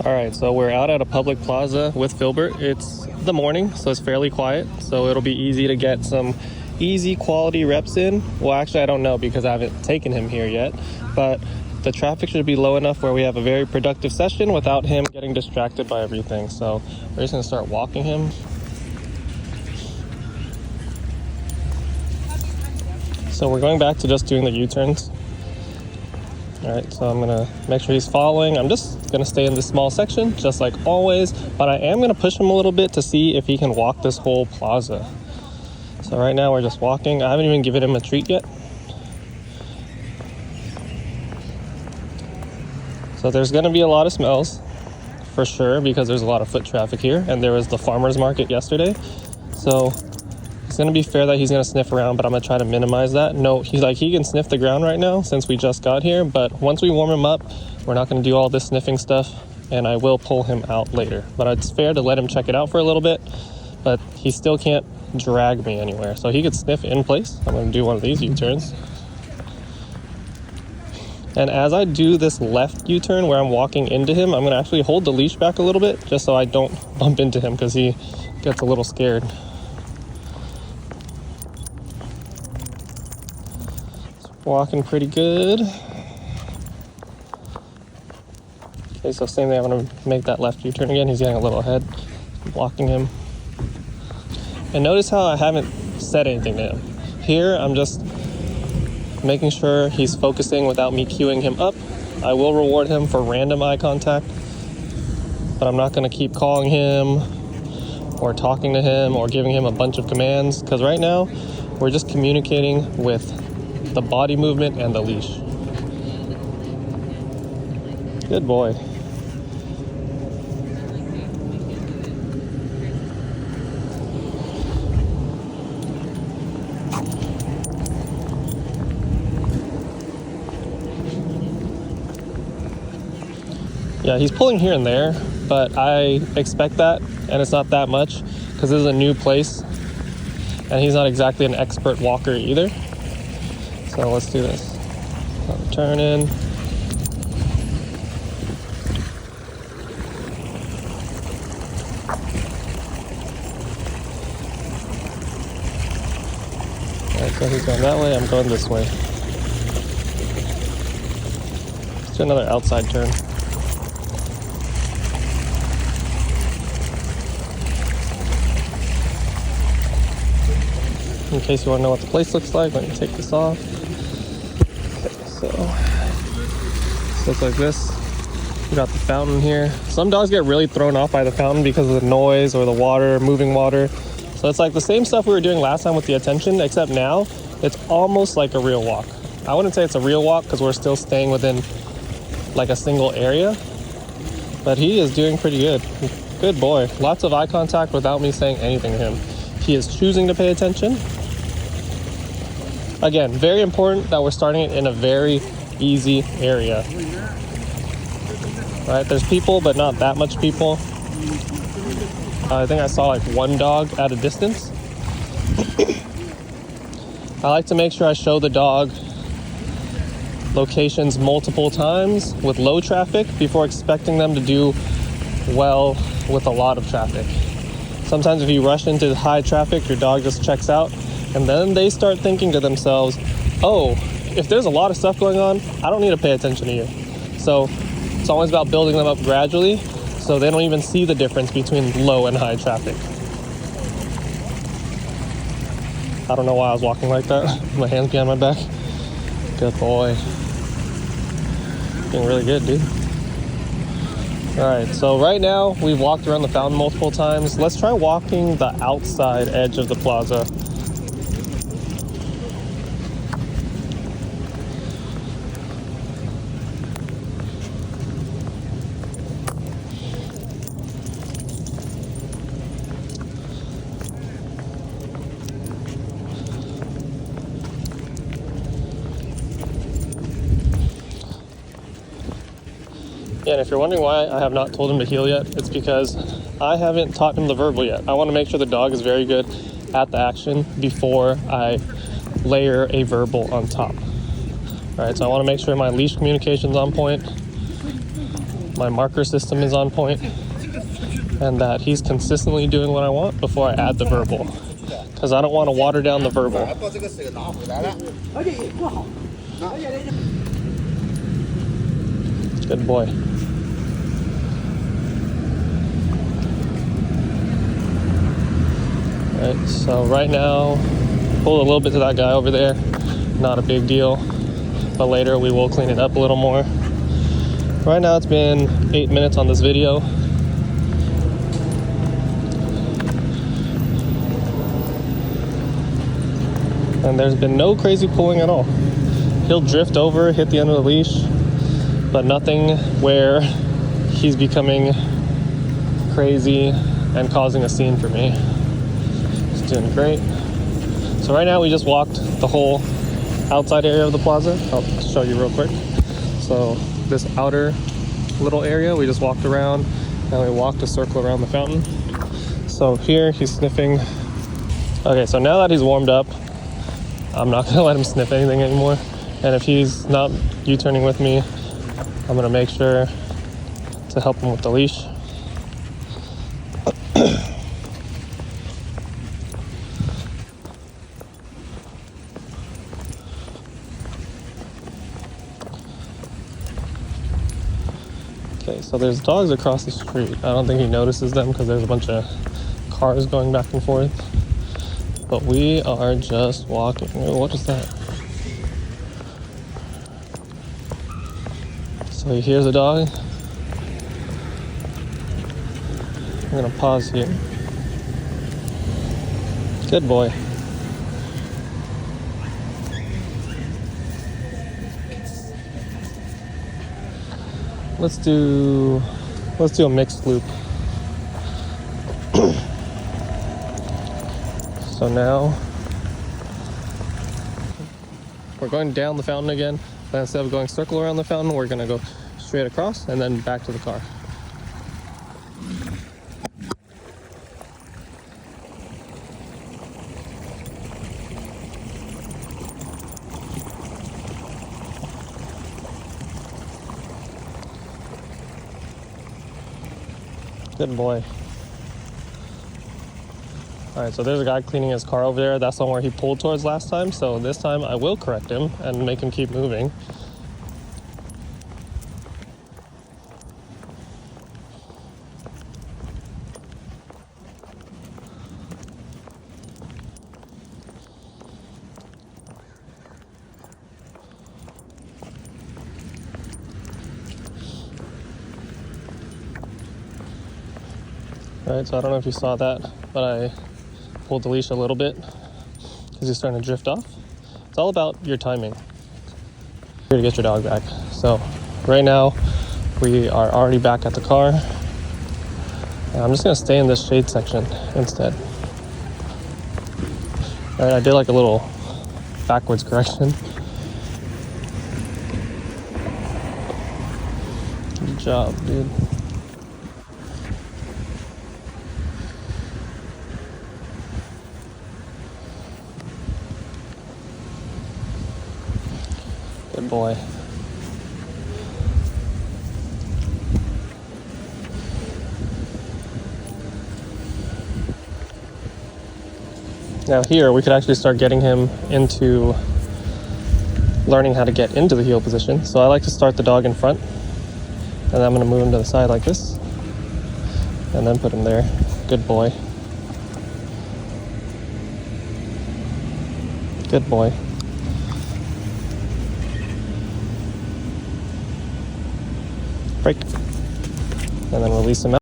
All right, so we're out at a public plaza with Filbert. It's the morning, so it's fairly quiet. So it'll be easy to get some easy quality reps in. Well, actually, I don't know because I haven't taken him here yet. But the traffic should be low enough where we have a very productive session without him getting distracted by everything. So we're just gonna start walking him. So we're going back to just doing the U-turns. All right, so I'm gonna make sure he's following. I'm just gonna stay in this small section, just like always, but I am gonna push him a little bit to see if he can walk this whole plaza. So right now we're just walking. I haven't even given him a treat yet. So there's gonna be a lot of smells, for sure, because there's a lot of foot traffic here, and there was the farmer's market yesterday. So it's gonna be fair that he's gonna sniff around, but I'm gonna try to minimize that. No, he can sniff the ground right now since we just got here, but once we warm him up, we're not gonna do all this sniffing stuff, and I will pull him out later. But it's fair to let him check it out for a little bit, but he still can't drag me anywhere. So he could sniff in place. I'm gonna do one of these U-turns. And as I do this left U-turn where I'm walking into him, I'm gonna actually hold the leash back a little bit just so I don't bump into him because he gets a little scared. Walking pretty good. Okay, so same thing, I'm gonna make that left U-turn again. He's getting a little ahead. Blocking him. And notice how I haven't said anything to him. Here, I'm just making sure he's focusing without me cueing him up. I will reward him for random eye contact, but I'm not gonna keep calling him or talking to him or giving him a bunch of commands, because right now, we're just communicating with the body movement and the leash. Good boy. Yeah, he's pulling here and there, but I expect that, and it's not that much because this is a new place and he's not exactly an expert walker either. So let's do this. Turn in. Alright, so he's going that way, I'm going this way. Let's do another outside turn. In case you want to know what the place looks like, let me take this off. So it looks like this. We got the fountain here. Some dogs get really thrown off by the fountain because of the noise or the water, moving water. So it's like the same stuff we were doing last time with the attention, except now it's almost like a real walk. I wouldn't say it's a real walk because we're still staying within like a single area, but he is doing pretty good. Good boy. Lots of eye contact without me saying anything to him. He is choosing to pay attention. Again, very important that we're starting it in a very easy area. Right, there's people, but not that much people. I think I saw like one dog at a distance. I like to make sure I show the dog locations multiple times with low traffic before expecting them to do well with a lot of traffic. Sometimes if you rush into high traffic, your dog just checks out, and then they start thinking to themselves, oh, if there's a lot of stuff going on, I don't need to pay attention to you. So it's always about building them up gradually so they don't even see the difference between low and high traffic. I don't know why I was walking like that. My hands behind my back. Good boy. Doing really good, dude. All right, so right now we've walked around the fountain multiple times. Let's try walking the outside edge of the plaza. Yeah, and if you're wondering why I have not told him to heel yet, it's because I haven't taught him the verbal yet. I want to make sure the dog is very good at the action before I layer a verbal on top. All right, so I want to make sure my leash communication's on point. my marker system is on point and that he's consistently doing what I want before I add the verbal. Because I don't want to water down the verbal. Good boy. Right, so right now, pull a little bit to that guy over there. Not a big deal, but later we will clean it up a little more. Right now it's been 8 minutes on this video. And there's been no crazy pulling at all. He'll drift over, hit the end of the leash, but nothing where he's becoming crazy and causing a scene for me. He's doing great. So right now we just walked the whole outside area of the plaza. I'll show you real quick. So this outer little area, we just walked around and we walked a circle around the fountain. So here he's sniffing. Okay, so now that he's warmed up, I'm not gonna let him sniff anything anymore. And if he's not U-turning with me, I'm gonna make sure to help him with the leash. Okay, so there's dogs across the street. I don't think he notices them because there's a bunch of cars going back and forth. But we are just walking. Oh, what is that? So he hears a dog. I'm gonna pause here. Good boy. Let's do a mixed loop. So now we're going down the fountain again, but instead of going circle around the fountain, we're gonna go straight across and then back to the car. Good boy. All right, so there's a guy cleaning his car over there. That's the one where he pulled towards last time. So this time I will correct him and make him keep moving. All right, so I don't know if you saw that, but I pulled the leash a little bit because he's starting to drift off. It's all about your timing. Here to get your dog back. So right now we are already back at the car. And I'm just gonna stay in this shade section instead. All right, I did like a little backwards correction. Good job, dude. Good boy. Now here, we could actually start getting him into learning how to get into the heel position. So I like to start the dog in front, and then I'm gonna move him to the side like this, and then put him there. Good boy. Good boy. Break. And then release him out.